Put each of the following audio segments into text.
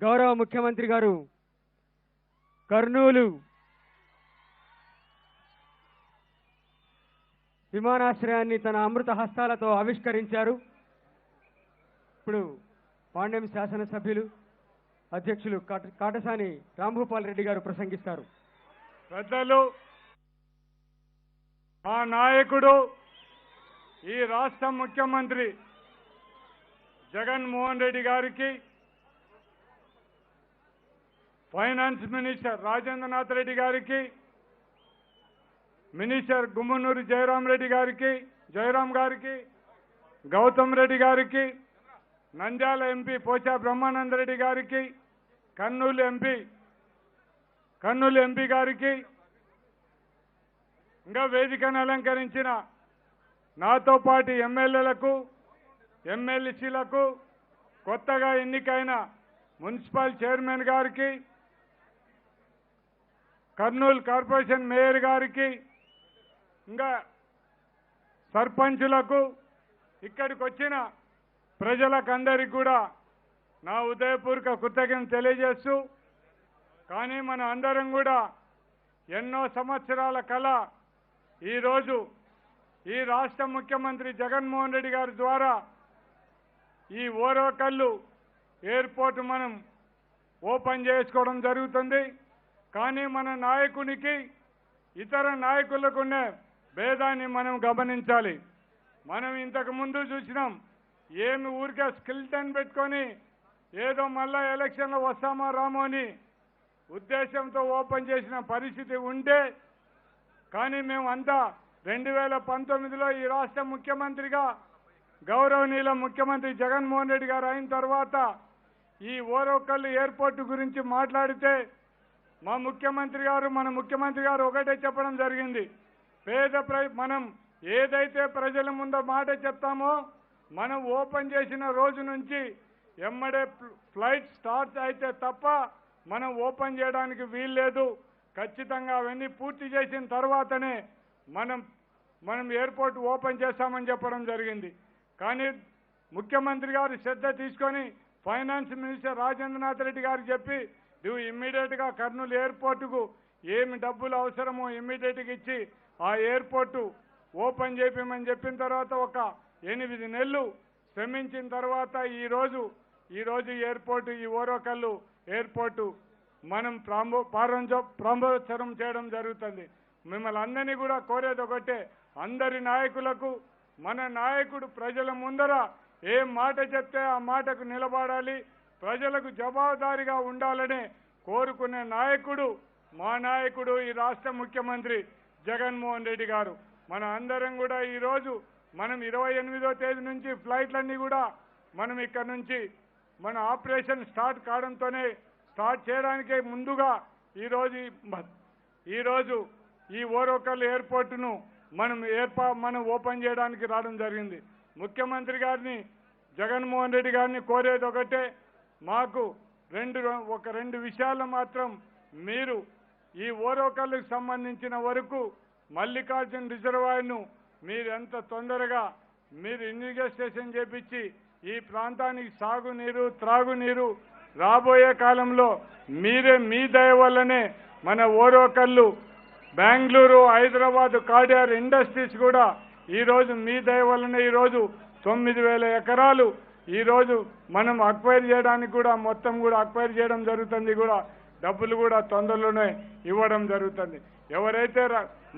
గౌరవ ముఖ్యమంత్రి గారు కర్నూలు విమానాశ్రయాన్ని తన అమృత హస్తాలతో ఆవిష్కరించారు. ఇప్పుడు పాండ్యం శాసనసభ్యులు అధ్యక్షులు కాటసాని రాంభూపాల్ రెడ్డి గారు ప్రసంగిస్తారు. పెద్దలు, మా నాయకుడు ఈ రాష్ట్ర ముఖ్యమంత్రి జగన్మోహన్ రెడ్డి గారికి, ఫైనాన్స్ మినిస్టర్ రాజేంద్రనాథ్ రెడ్డి గారికి, మినిస్టర్ గుమ్మనూరు జయరాం గారికి, గౌతమ్ రెడ్డి గారికి, నంద్యాల ఎంపీ పోచా బ్రహ్మానంద రెడ్డి గారికి, కర్నూలు ఎంపీ గారికి, ఇంకా వేదికను అలంకరించిన నాతో పాటు ఎమ్మెల్యేలకు, ఎమ్మెల్సీలకు, కొత్తగా ఎన్నికైన మున్సిపల్ చైర్మన్ గారికి, కర్నూలు కార్పొరేషన్ మేయర్ గారికి, ఇంకా సర్పంచులకు, ఇక్కడికి వచ్చిన ప్రజలకందరికీ కూడా నా ఉదయపూర్వక కృతజ్ఞతలు తెలియజేస్తూ, కానీ మన అందరం కూడా ఎన్నో సంవత్సరాల కళ ఈరోజు ఈ రాష్ట్ర ముఖ్యమంత్రి జగన్మోహన్ రెడ్డి గారి ద్వారా ఈ ఓరవకల్లు ఎయిర్పోర్ట్ మనం ఓపెన్ చేసుకోవడం జరుగుతుంది. కానీ మన నాయకునికి ఇతర నాయకులకునే భేదాన్ని మనం గమనించాలి. మనం ఇంతకు ముందు చూసినాం, ఏమి ఊరికే స్కిల్టన్ పెట్టుకొని ఏదో మళ్ళా ఎలక్షన్లో వస్తామో రామో అని ఉద్దేశంతో ఓపెన్ చేసిన పరిస్థితి ఉంటే, కానీ మేమంతా 2019లో ఈ రాష్ట్ర ముఖ్యమంత్రిగా గౌరవనీయుల ముఖ్యమంత్రి జగన్మోహన్ రెడ్డి గారు అయిన తర్వాత ఈ ఓరవకల్లు ఎయిర్పోర్ట్ గురించి మాట్లాడితే మన ముఖ్యమంత్రి గారు ఒకటే చెప్పడం జరిగింది, మనం ఏదైతే ప్రజల ముందు మాట చెప్తామో మనం ఓపెన్ చేసిన రోజు నుంచి ఎమ్మడే ఫ్లైట్ స్టార్ట్ అయితే తప్ప మనం ఓపెన్ చేయడానికి వీల్లేదు, ఖచ్చితంగా అవన్నీ పూర్తి చేసిన తర్వాతనే మనం ఎయిర్పోర్ట్ ఓపెన్ చేస్తామని చెప్పడం జరిగింది. కానీ ముఖ్యమంత్రి గారు శ్రద్ధ తీసుకొని ఫైనాన్స్ మినిస్టర్ రాజేంద్రనాథ్ రెడ్డి గారికి చెప్పి, నువ్వు ఇమ్మీడియట్గా కర్నూలు ఎయిర్పోర్టుకు ఏమి డబ్బులు అవసరమో ఇమ్మీడియట్గా ఇచ్చి ఆ ఎయిర్పోర్టు ఓపెన్ చేయమని చెప్పిన తర్వాత ఒక 8 నెలలు శ్రమించిన తర్వాత ఈరోజు ఎయిర్పోర్టు, ఈ ఓరవకల్లు ఎయిర్పోర్టు మనం ప్రారంభోత్సవం చేయడం జరుగుతుంది. మిమ్మల్ని అందరినీ కూడా కోరేది ఒకటే, అందరి నాయకులకు మన నాయకుడు ప్రజల ముందర ఏ మాట చెప్తే ఆ మాటకు నిలబడాలి, ప్రజలకు జవాబుదారీగా ఉండాలని కోరుకునే నాయకుడు మా నాయకుడు ఈ రాష్ట్ర ముఖ్యమంత్రి జగన్మోహన్ రెడ్డి గారు. మన అందరం కూడా ఈరోజు మనం 28వ తేదీ నుంచి ఫ్లైట్లన్నీ కూడా మనం ఇక్కడ నుంచి మన ఆపరేషన్ స్టార్ట్ కావడంతోనే స్టార్ట్ చేయడానికే ముందుగా ఈరోజు ఈ ఓరవకల్లు ఎయిర్పోర్టును మనం ఓపెన్ చేయడానికి రావడం జరిగింది. ముఖ్యమంత్రి గారిని జగన్మోహన్ రెడ్డి గారిని కోరేది ఒకటే, మాకు రెండు విషయాలు మాత్రం మీరు ఈ ఓరవకల్లుకు సంబంధించిన వరకు మల్లికార్జున రిజర్వాయర్ను మీరు ఎంత తొందరగా మీరు ఇన్వెస్టిగేషన్ చేపించి ఈ ప్రాంతానికి సాగునీరు, త్రాగునీరు రాబోయే కాలంలో మీరే మీ దయ వల్లనే మన ఓరవకల్లు, బెంగళూరు, హైదరాబాద్ కార్డియార్ ఇండస్ట్రీస్ కూడా ఈరోజు మీ దయ వల్లనే ఈరోజు 9,000 ఎకరాలు ఈరోజు మనం అక్వైర్ చేయడానికి కూడా మొత్తం కూడా అక్వైర్ చేయడం జరుగుతుంది, కూడా డబ్బులు కూడా తొందరలోనే ఇవ్వడం జరుగుతుంది. ఎవరైతే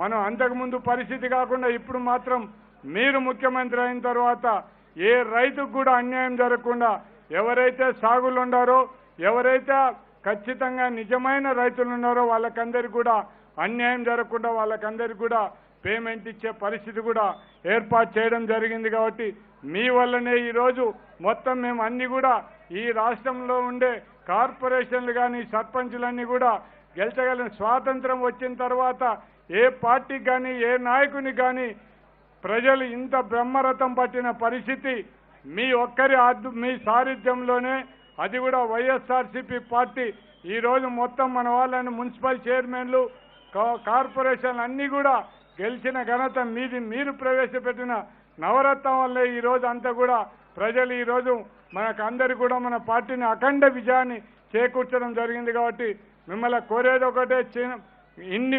మనం అంతకుముందు పరిస్థితి కాకుండా ఇప్పుడు మాత్రం మీరు ముఖ్యమంత్రి అయిన తర్వాత ఏ రైతుకు కూడా అన్యాయం జరగకుండా, ఎవరైతే సాగులు ఉన్నారో, ఎవరైతే ఖచ్చితంగా నిజమైన రైతులు ఉన్నారో వాళ్ళకందరికీ కూడా అన్యాయం జరగకుండా వాళ్ళకందరికీ కూడా పేమెంట్ ఇచ్చే పరిస్థితి కూడా ఏర్పాటు చేయడం జరిగింది. కాబట్టి మీ వల్లనే ఈరోజు మొత్తం మేము అన్ని కూడా ఈ రాష్ట్రంలో ఉండే కార్పొరేషన్లు కానీ సర్పంచులన్నీ కూడా గెలిచగలిగిన స్వాతంత్రం వచ్చిన తర్వాత ఏ పార్టీకి కానీ ఏ నాయకునికి కానీ ప్రజలు ఇంత బ్రహ్మరథం పట్టిన పరిస్థితి మీ సారథ్యంలోనే, అది కూడా వైఎస్ఆర్సీపీ పార్టీ ఈరోజు మొత్తం మన వాళ్ళని మున్సిపల్ చైర్మన్లు, కార్పొరేషన్లు అన్నీ కూడా గెలిచిన ఘనత మీది. మీరు ప్రవేశపెట్టిన నవరత్నం వల్లే ఈరోజు అంతా కూడా ప్రజలు ఈరోజు మనకందరికీ కూడా మన పార్టీని అఖండ విజయాన్ని చేకూర్చడం జరిగింది. కాబట్టి మిమ్మల్ని కోరేది ఒకటే, ఇన్ని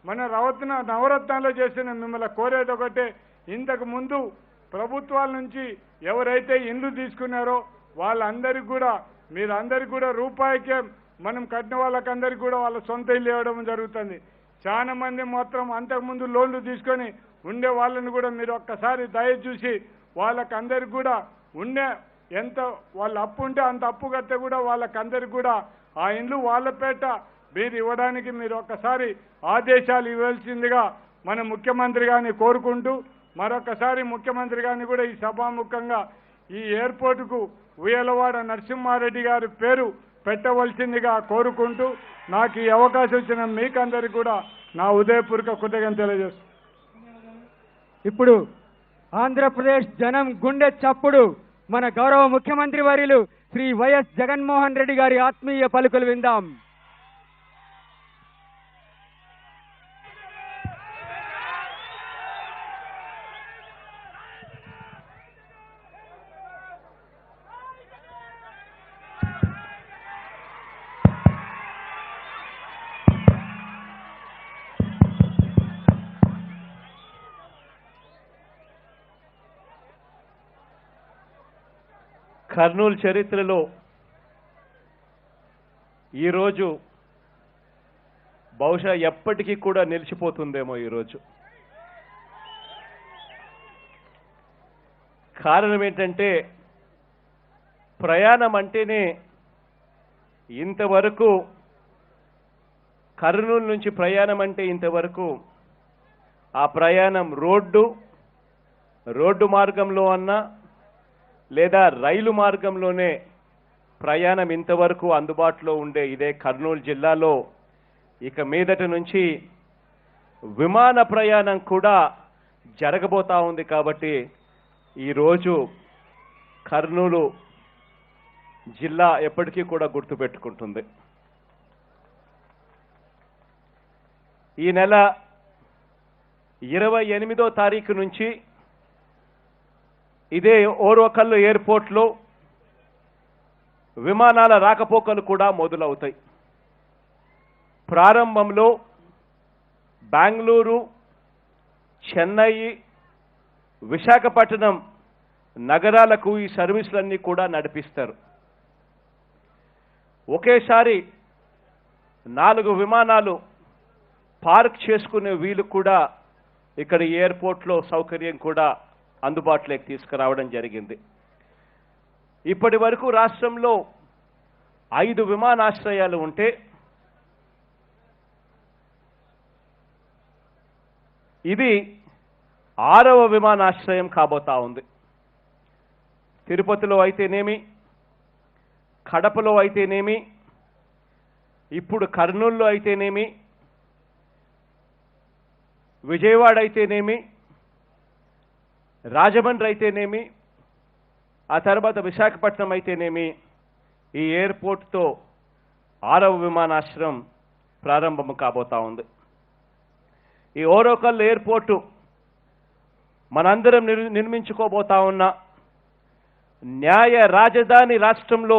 మన నవరత్నాలు చేసిన మిమ్మల్ని కోరేది ఒకటే, ఇంతకు ముందు ప్రభుత్వాల నుంచి ఎవరైతే ఇండ్లు తీసుకున్నారో వాళ్ళందరికీ కూడా మీరందరికీ కూడా రూపాయికే మనం కట్టిన వాళ్ళకందరికీ కూడా వాళ్ళ సొంత ఇల్లు ఇవ్వడం జరుగుతుంది. చాలా మంది మాత్రం అంతకుముందు లోన్లు తీసుకొని ఉండే వాళ్ళని కూడా మీరు ఒక్కసారి దయ చూసి వాళ్ళకందరికీ కూడా ఉండే ఎంత వాళ్ళ అప్పు ఉంటే అంత అప్పు కడితే కూడా వాళ్ళకందరికీ కూడా ఆ ఇండ్లు వాళ్ళ పేట మీరు ఇవ్వడానికి మీరు ఒక్కసారి ఆదేశాలు ఇవ్వాల్సిందిగా మన ముఖ్యమంత్రి గారిని కోరుకుంటూ, మరొకసారి ముఖ్యమంత్రి గారిని కూడా ఈ సభాముఖంగా ఈ ఎయిర్పోర్టుకు ఉయ్యలవాడ నరసింహారెడ్డి గారి పేరు పెట్టవలసిందిగా కోరుకుంటూ, నాకు ఈ అవకాశం ఇచ్చిన మీకందరికీ కూడా నా ఉదయపూర్వక కృతజ్ఞతలు తెలియజేస్తున్నాను. ఇప్పుడు ఆంధ్రప్రదేశ్ జనం గుండె చప్పుడు మన గౌరవ ముఖ్యమంత్రి వర్యులు శ్రీ వైఎస్ జగన్మోహన్ రెడ్డి గారి ఆత్మీయ పలుకులు విందాం. కర్నూలు చరిత్రలో ఈరోజు బహుశా ఎప్పటికీ కూడా నిలిచిపోతుందేమో. ఈరోజు కారణం ఏంటంటే, ప్రయాణం అంటేనే ఇంతవరకు కర్నూలు నుంచి ప్రయాణం అంటే ఇంతవరకు ఆ ప్రయాణం రోడ్డు మార్గంలో అన్నా లేదా రైలు మార్గంలోనే ప్రయాణం ఇంతవరకు అందుబాటులో ఉండే ఇదే కర్నూలు జిల్లాలో ఇక మీదట నుంచి విమాన ప్రయాణం కూడా జరగబోతా ఉంది. కాబట్టి ఈరోజు కర్నూలు జిల్లా ఎప్పటికీ కూడా గుర్తుపెట్టుకుంటుంది. ఈ నెల 28వ తారీఖు నుంచి ఇదే ఓర్వకల్లు ఎయిర్పోర్ట్లో విమానాల రాకపోకలు కూడా మొదలవుతాయి. ప్రారంభంలో బెంగళూరు, చెన్నై, విశాఖపట్నం నగరాలకు ఈ సర్వీసులన్నీ కూడా నడిపిస్తారు. ఒకేసారి 4 విమానాలు పార్క్ చేసుకునే వీలు కూడా ఇక్కడ ఎయిర్పోర్ట్లో సౌకర్యం కూడా అందుబాటులోకి తీసుకురావడం జరిగింది. ఇప్పటి వరకు రాష్ట్రంలో 5 విమానాశ్రయాలు ఉంటే ఇది 6వ విమానాశ్రయం కాబోతా ఉంది. తిరుపతిలో అయితేనేమి, కడపలో అయితేనేమి, ఇప్పుడు కర్నూలులో అయితేనేమి, విజయవాడ అయితేనేమి, రాజమండ్రి అయితేనేమి, ఆ తర్వాత విశాఖపట్నం అయితేనేమి, ఈ ఎయిర్పోర్ట్తో 6వ విమానాశ్రయం ప్రారంభం కాబోతా ఉంది. ఈ ఓరోకల్ ఎయిర్పోర్టు మనందరం నిర్మించుకోబోతా ఉన్న న్యాయ రాజధాని రాష్ట్రంలో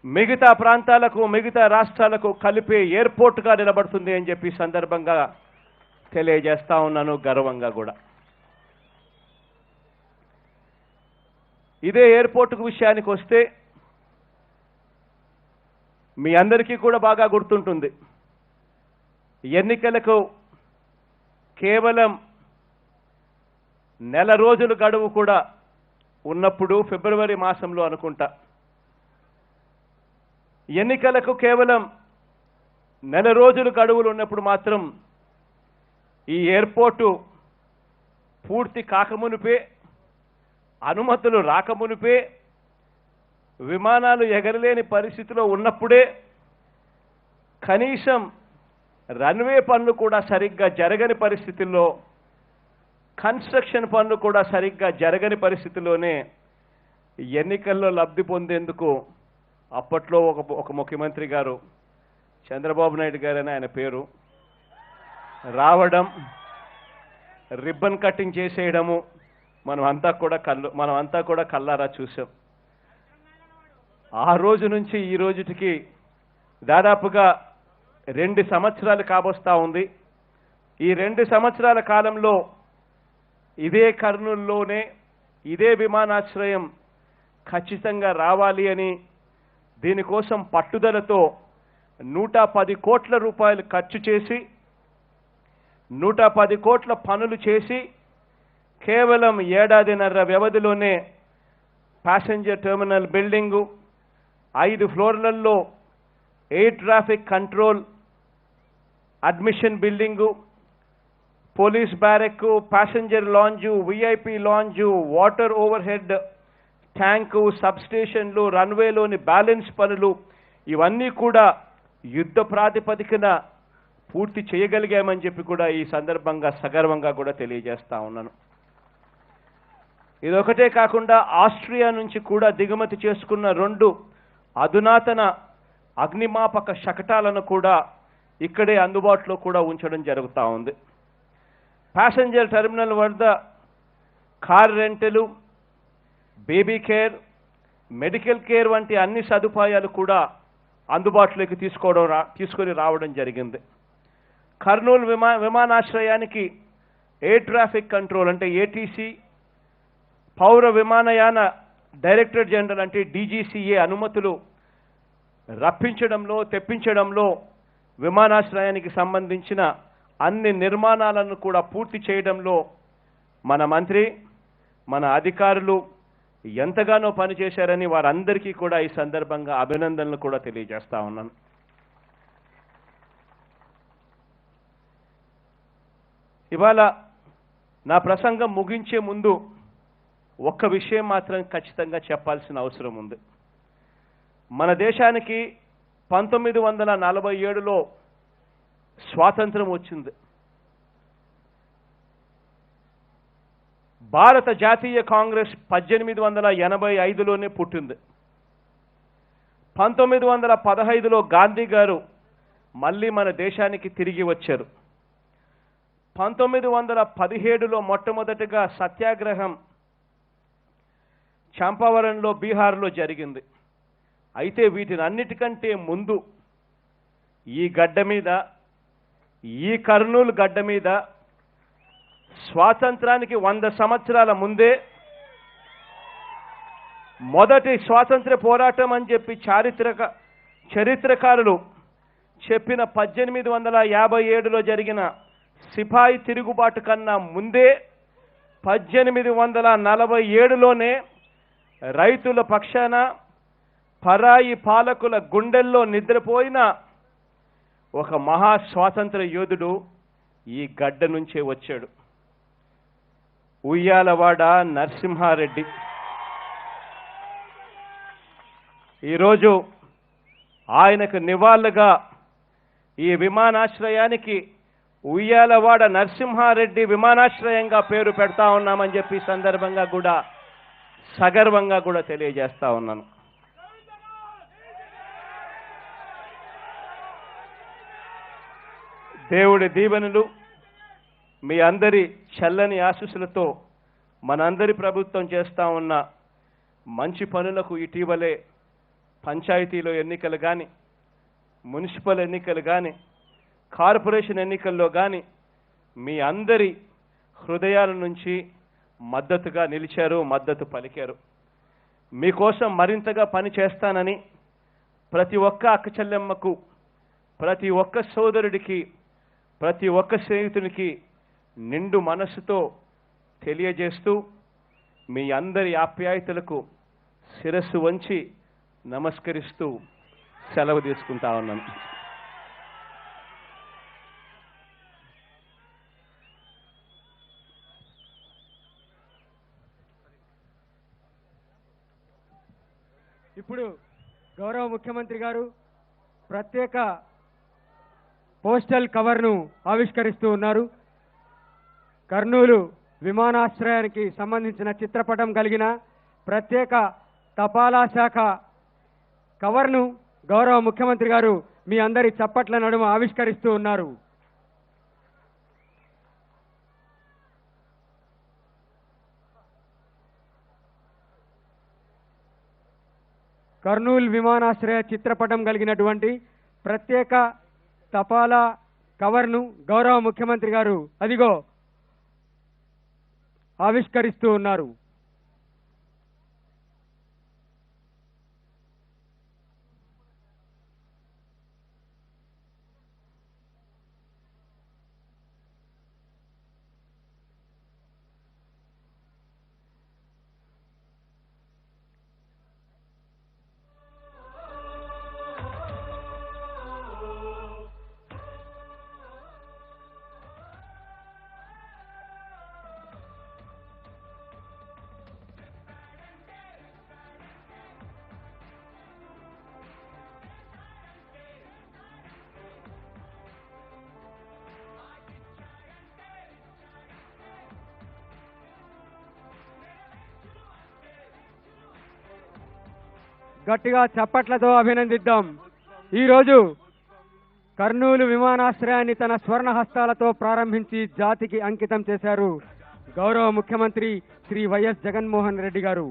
మిగతా ప్రాంతాలకు, మిగతా రాష్ట్రాలకు కలిపే ఎయిర్పోర్ట్గా నిలబడుతుంది అని చెప్పి సందర్భంగా తెలియజేస్తా ఉన్నాను, గర్వంగా కూడా. ఇదే ఎయిర్పోర్టుకు విషయానికి వస్తే మీ అందరికీ కూడా బాగా గుర్తుంటుంది, ఎన్నికలకు కేవలం నెల రోజులు గడువు కూడా ఉన్నప్పుడు, ఫిబ్రవరి మాసంలో అనుకుంటా, ఎన్నికలకు కేవలం నెల రోజులు గడువులు ఉన్నప్పుడు మాత్రం ఈ ఎయిర్పోర్టు పూర్తి కాకమునిపే, అనుమతులు రాకమునిపే, విమానాలు ఎగరలేని పరిస్థితిలో ఉన్నప్పుడే, కనీసం రన్వే పనులు కూడా సరిగ్గా జరగని పరిస్థితుల్లో, కన్స్ట్రక్షన్ పనులు కూడా సరిగ్గా జరగని పరిస్థితిలోనే ఎన్నికల్లో లబ్ధి పొందేందుకు అప్పట్లో ఒక ముఖ్యమంత్రి గారు, చంద్రబాబు నాయుడు గారు అని ఆయన పేరు, రావడం, రిబ్బన్ కటింగ్ చేసేయడము మనమంతా కూడా కళ్ళారా చూసాం. ఆ రోజు నుంచి ఈ రోజుటికి దాదాపుగా 2 సంవత్సరాలు కాబోస్తా ఉంది. ఈ 2 సంవత్సరాల కాలంలో ఇదే కర్నూలులోనే ఇదే విమానాశ్రయం ఖచ్చితంగా రావాలి అని దీనికోసం పట్టుదలతో 110 కోట్ల రూపాయలు ఖర్చు చేసి 110 కోట్ల పనులు చేసి కేవలం ఏడాదిన్నర వ్యవధిలోనే ప్యాసింజర్ టెర్మినల్ బిల్డింగు 5 ఫ్లోర్లలో air traffic control admission building police barrack passenger lounge VIP lounge water overhead tank సబ్స్టేషన్లు రన్వేలోని బ్యాలెన్స్ పనులు ఇవన్నీ కూడా యుద్ధ ప్రాతిపదికన పూర్తి చేయగలిగామని చెప్పి కూడా ఈ సందర్భంగా సగర్వంగా కూడా తెలియజేస్తా ఉన్నాను. ఇదొకటే కాకుండా ఆస్ట్రియా నుంచి కూడా దిగుమతి చేసుకున్న 2 అధునాతన అగ్నిమాపక శకటాలను కూడా ఇక్కడే అందుబాటులో కూడా ఉంచడం జరుగుతూ ఉంది. ప్యాసింజర్ టెర్మినల్ వద్ద car rental, baby care, medical care వంటి అన్ని సదుపాయాలు కూడా అందుబాటులోకి తీసుకొని రావడం జరిగింది. కర్నూలు విమానాశ్రయానికి ఎయిర్ ట్రాఫిక్ కంట్రోల్ అంటే ఏటీసీ, పౌర విమానయాన డైరెక్టర్ జనరల్ అంటే డీజీసీఏ అనుమతులు రప్పించడంలో తెప్పించడంలో విమానాశ్రయానికి సంబంధించిన అన్ని నిర్మాణాలను కూడా పూర్తి చేయడంలో మన మంత్రి మన అధికారులు ఎంతగానో పనిచేశారని వారందరికీ కూడా ఈ సందర్భంగా అభినందనలు కూడా తెలియజేస్తా ఉన్నాను. ఇవాళ నా ప్రసంగం ముగించే ముందు ఒక్క విషయం మాత్రం ఖచ్చితంగా చెప్పాల్సిన అవసరం ఉంది. మన దేశానికి 1947లో స్వాతంత్రం వచ్చింది. భారత జాతీయ కాంగ్రెస్ 1885లోనే పుట్టింది. 1915లో గాంధీ గారు మళ్ళీ మన దేశానికి తిరిగి వచ్చారు. 1917లో మొట్టమొదటిగా సత్యాగ్రహం చంపావరంలో బీహార్లో జరిగింది. అయితే వీటినన్నిటికంటే ముందు ఈ గడ్డ మీద ఈ కర్నూలు గడ్డ మీద స్వాతంత్రానికి 100 సంవత్సరాల ముందే మొదటి స్వాతంత్ర పోరాటం అని చెప్పి చరిత్రకారులు చెప్పిన 1857లో జరిగిన సిపాయి తిరుగుబాటు కన్నా ముందే 1847లోనే రైతుల పక్షాన పరాయి పాలకుల గుండెల్లో నిద్రపోయిన ఒక మహా స్వాతంత్ర యోధుడు ఈ గడ్డ నుంచే వచ్చాడు. ఉయ్యాలవాడ నరసింహారెడ్డి. ఈరోజు ఆయనకు నివాళులుగా ఈ విమానాశ్రయానికి ఉయ్యాలవాడ నరసింహారెడ్డి విమానాశ్రయంగా పేరు పెడతా ఉన్నామని చెప్పి సందర్భంగా కూడా సగర్వంగా కూడా తెలియజేస్తా ఉన్నాను. దేవుడి దీవెనలు మీ అందరి చల్లని ఆశీస్సులతో మనందరి ప్రభుత్వం చేస్తా ఉన్న మంచి పనులకు ఇటీవలే పంచాయతీలో ఎన్నికలు కానీ మున్సిపల్ ఎన్నికలు కానీ కార్పొరేషన్ ఎన్నికల్లో కానీ మీ అందరి హృదయాల నుంచి మద్దతుగా నిలిచారు, మద్దతు పలికారు. మీకోసం మరింతగా పని చేస్తానని ప్రతి ఒక్క అక్క చెల్లెమ్మకు, ప్రతి ఒక్క సోదరుడికి, ప్రతి ఒక్క స్నేహితునికి నిండు మనస్సుతో తెలియజేస్తూ మీ అందరి ఆప్యాయతలకు శిరస్సు వంచి నమస్కరిస్తూ సెలవు తీసుకుంటా ఉన్నాను. ఇప్పుడు గౌరవ ముఖ్యమంత్రి గారు ప్రత్యేక పోస్టల్ కవర్ను ఆవిష్కరిస్తూ ఉన్నారు. కర్నూలు విమానాశ్రయానికి సంబంధించిన చిత్రపటం కలిగిన ప్రత్యేక తపాలా శాఖ కవర్ను గౌరవ ముఖ్యమంత్రి గారు మీ అందరి చప్పట్ల నడుమ ఆవిష్కరిస్తూ ఉన్నారు. కర్నూలు విమానాశ్రయ చిత్రపటం కలిగినటువంటి ప్రత్యేక తపాలా కవర్ను గౌరవ ముఖ్యమంత్రి గారు అదిగో ఆవిష్కరిస్తూ ఉన్నారు. గట్టిగా చప్పట్లతో అభినందిద్దాం. ఈరోజు కర్నూలు విమానాశ్రయాన్ని తన స్వర్ణ హస్తాలతో ప్రారంభించి జాతికి అంకితం చేశారు గౌరవ ముఖ్యమంత్రి శ్రీ వైఎస్ జగన్మోహన్ రెడ్డి గారు.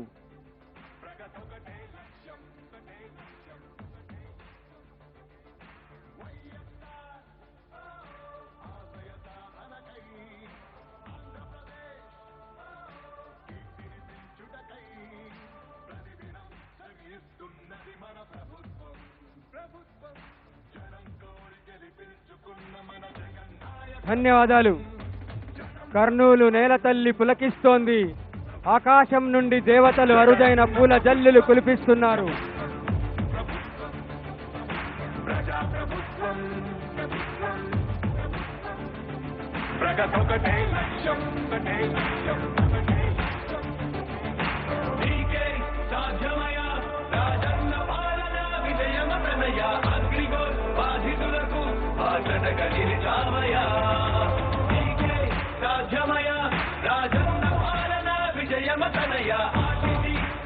ధన్యవాదాలు. కర్నూలు నేల తల్లి పులకిస్తోంది. ఆకాశం నుండి దేవతలు అరుదైన పూల జల్లులు కులిపిస్తున్నారు.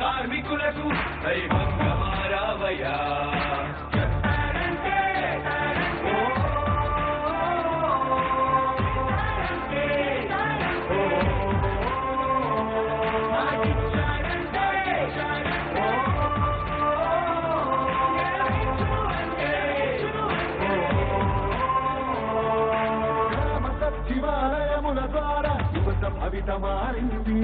కార్మికులకు దైవంగా మారావయ్యా. శివాలయముల ద్వారా యువత భవిత మారింది.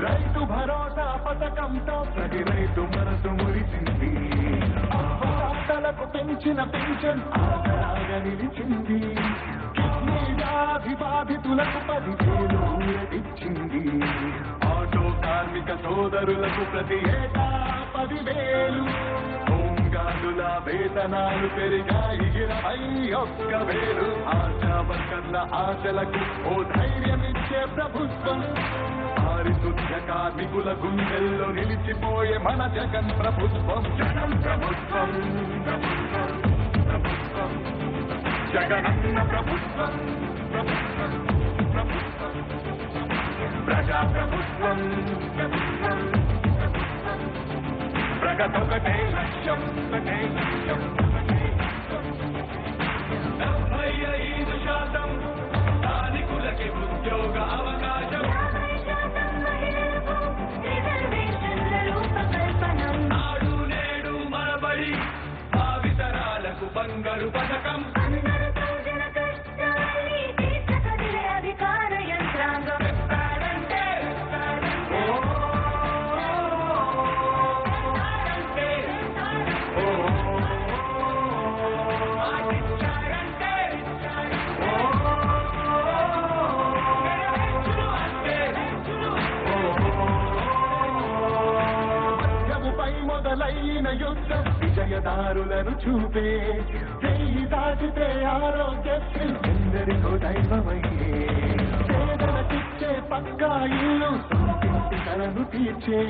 రైతు భరోసా పథకంతో ప్రతి రైతు మనసు మురిసింది. అవ్వతాతలకు పెంచిన పెన్షన్ ఆసరాగా నిలిచింది. కిడ్నీ వ్యాధి బాధితులకు 10,000 ఊరటిచ్చింది. ఆటో కార్మిక సోదరులకు ప్రతి ఏటా 10,000. హోంగార్డుల వేతనాలు పెరిగాయి 21,000. ఆశా వర్కర్ల ఆశలకు ఓ ధైర్యమిచ్చే ప్రభుత్వం. పారిశుద్ధ్య కార్మికుల గుండెల్లో నిలిచిపోయే మన జగన్ ప్రభుత్వం. జగన్ ప్రభుత్వం, ప్రభుత్వం, ప్రభుత్వం, జగనన్న ప్రభుత్వం, ప్రభుత్వం, ప్రభుత్వం, ప్రజా ప్రభుత్వం, ప్రభుత్వం, ప్రభుత్వం. ప్రగతొకటే లక్ష్యం, ఒకటే లక్ష్యం, ఒకటే లక్ష్యం. 75% స్థానికులకి ఉద్యోగ అవకాశం. నాడు నేడు మనబడి భావితరాలకు బంగారు పథకం. అధికార యంత్రాంగం మొదలైన యుద్ధం విజయదారులను చూపే. చెయ్యి దాటితే ఆరోగ్యశ్రీ ఎందరికో దైవమయ్యే. పేదలకిచ్చే పక్కా ఇల్లు సొంతింటి కలను తీర్చే.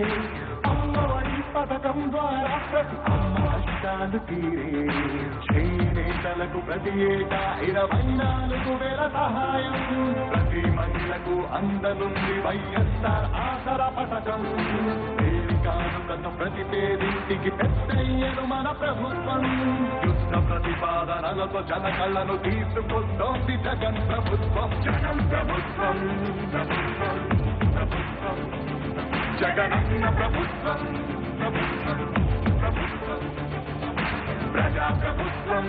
అమ్మఒడి పథకం ద్వారా ప్రతి అమ్మ కష్టాలు తీరే. చేనేతలకు ప్రతి ఏటా 24,000 సహాయం. ప్రతి మహిళకు అందనుంది వైఎస్ఆర్ ఆసరా పథకం. కానుకను ప్రతి పేరింటికి పెద్దయ్యను మన ప్రభుత్వం. యుద్ధ ప్రతిపాదనలతో జనకళ్ళను తీసుకొస్తోంది జగన్ ప్రభుత్వం. జగన్ ప్రభుత్వం, ప్రభుత్వం, ప్రభుత్వం, జగనన్న ప్రభుత్వం, ప్రభుత్వం, ప్రభుత్వం. ప్రజాప్రభుత్వం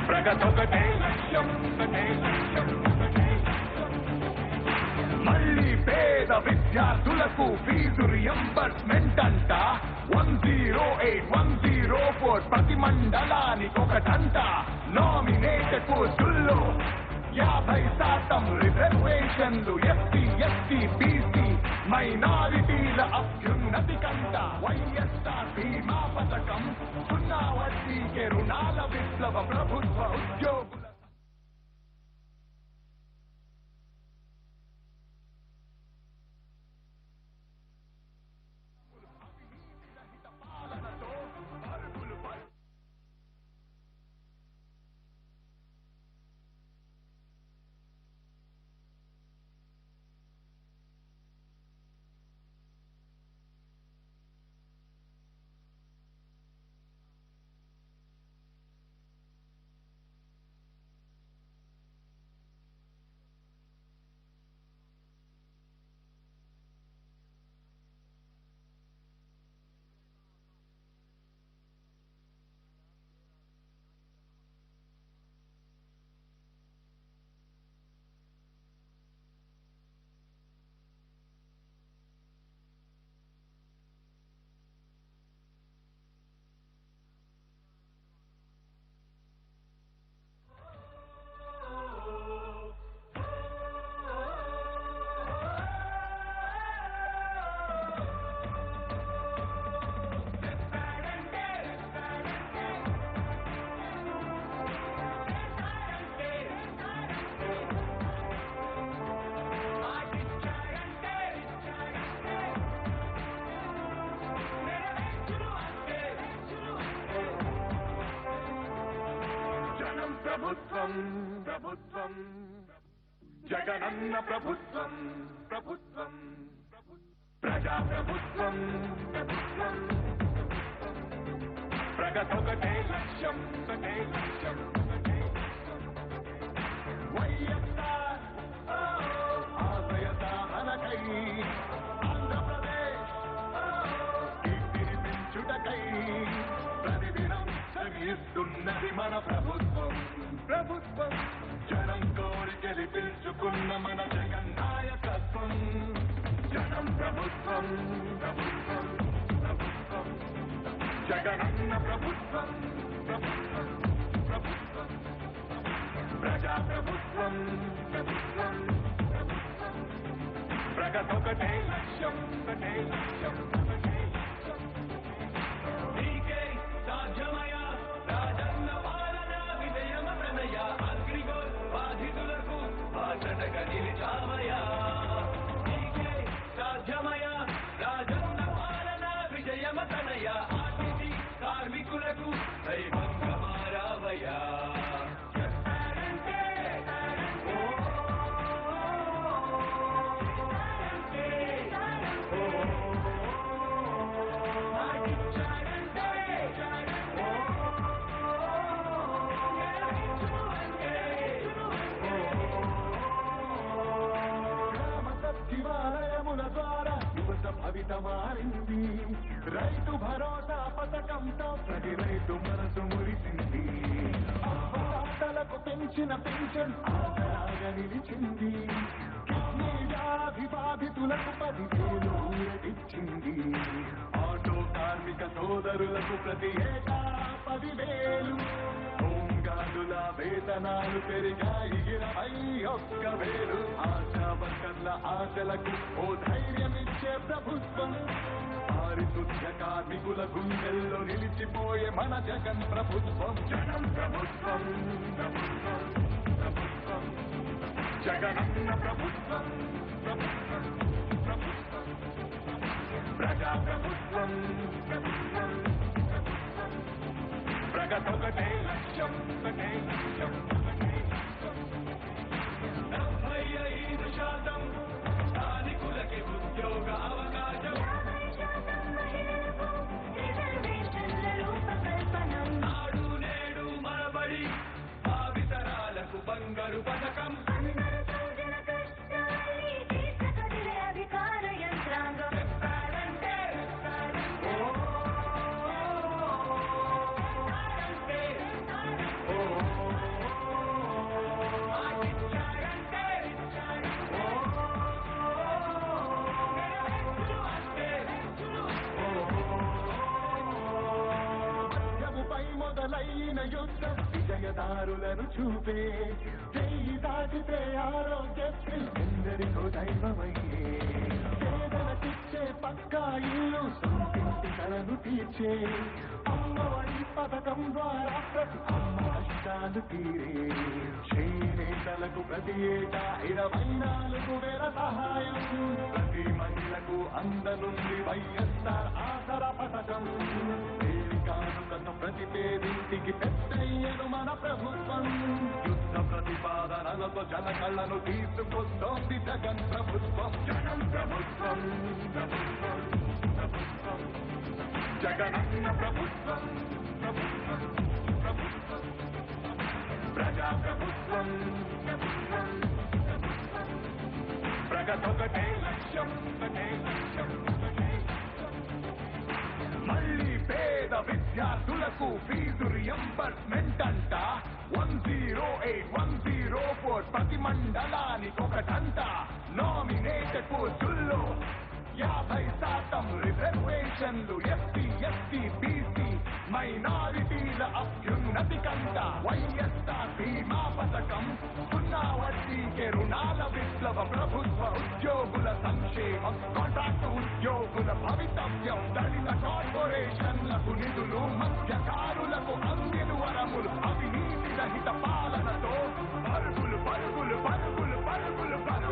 ప్రగతొకటే లక్ష్యం మళ్ళీ పేద విద్యార్థులకు ఫీజు రియంబర్స్మెంట్ అంట 108-104 ప్రతి మండలానికొకటంట నామినేటెడ్ పోస్టుల్లో 50% రిజర్వేషన్లు ఎస్సీ బీసీ మైనారిటీల అభ్యున్నతి కంట వైఎస్ఆర్ బీమా పథకం 0 వడ్డీకే రుణాల విప్లవం ప్రభుత్వ ఉద్యోగుల ప్రభుత్వం జగనన్న ప్రభుత్వం ప్రజాప్రభుత్వం ప్రగతొకటే లక్ష్యం వైఎస్ఆర్ ఆశయ సాధనకై ఆంధ్రప్రదేశ్ కీర్తిని పెంచుటకై ప్రతిదినం శ్రమిస్తున్నది మన ప్రభుత్వం జనం కోరి గెలిపించుకున్న మన జగన్ నాయకత్వం జనం ప్రభుత్వం జగనన్న ప్రభుత్వం ప్రజాప్రభుత్వం ప్రగతొకటే లక్ష్యం నీకే సాధ్యమయ రాజన్న పాలన విజయమ ప్రణయ అగ్రిగోల్ బాధితులకు బాధటగా నిలిచామయా నీకే సాధ్యమయ రాజన్న పాలన విజయమ ప్రణయ ఆర్టీసీ కార్మికులకు దైవంగా మారావయా భవిత మారింది రైతు భరోసా పథకంతో ప్రతి రైతు మనసు మురిసింది పంటలకు పెంచిన పెన్షన్ ఆసరాగా నిలిచింది కిడ్నీ వ్యాధి బాధితులకు 10,000 ఊరటిచ్చింది ఆటో కార్మిక సోదరులకు ప్రతి ఏటా 10,000 హోంగార్డుల వేతనాలు పెరిగాయి 21,000 ఆశా వర్కర్ల ఆశలకు ఓ ధైర్యమిచ్చే ప్రభుత్వం పారిశుద్ధ్య కార్మికుల గుండెల్లో నిలిచిపోయే మన జగన్ ప్రభుత్వం జగన్ ప్రభుత్వం జగనన్న ప్రభుత్వం ప్రజాప్రభుత్వం ప్రగతొకటే లక్ష్యం 75% స్థానికులకి ఉద్యోగ అవకాశం నాడు నేడు మనబడి భావితరాలకు బంగారు పథకం అధికార యంత్రాంగం మొదలైన యుద్ధం విజయదారులను చూపే చేయి దాటితే ఆరోగ్యశ్రీ ఎందరికో దైవమయ్యే పేదలకిచ్చే పక్కా ఇల్లు సొంతింటి కలను తీర్చే అమ్మఒడి పథకం ద్వారా ప్రతి అమ్మ కష్టాలు తీరే చేనేతలకు ప్రతి ఏటా 24,000 సహాయం ప్రతి మహిళకు అందనుంది వైఎస్ఆర్ ఆసరా పథకం కానుకను ప్రతి పేదింటికి పెద్దయ్యను మన ప్రభుత్వం యుద్ధ ప్రతిపాదనలతో జన కళ్ళను తీసుకొస్తోంది జగన్ ప్రభుత్వం జగన్ ప్రభుత్వం ప్రభుత్వం ప్రభుత్వం జగనన్న ప్రభుత్వం ప్రభుత్వం ప్రభుత్వం ప్రజా ప్రభుత్వం ప్రభుత్వం ప్రగతొకటే లక్ష్యం ఒకటే లక్ష్యం మళ్ళీ పేద విద్యార్థులకు ఫీజు రియంబర్స్మెంట్ అంట 108, 104 ప్రతి మండలానికి ఒకటంట నామినేటెడ్ పోస్టుల్లో 50% రిజర్వేషన్లు ఎస్సీ ఎస్టీ బీసీ మైనారిటీల అభ్యున్నతి కంట వైఎస్ఆర్ బీమా పథకం 0 వడ్డీకే రుణాల విప్లవ ప్రభుత్వ ఉద్యోగుల సంక్షేమం కాంట్రాక్ట్ ఉద్యోగుల భవితవ్యం దళిత కార్పొరేషన్లకు నిధులు మత్స్యకారులకు అందిన వరములు అవినీతి రహిత పాలనతో పరుగులు పరుగులు పరుగులు పరుగులు పరుగులు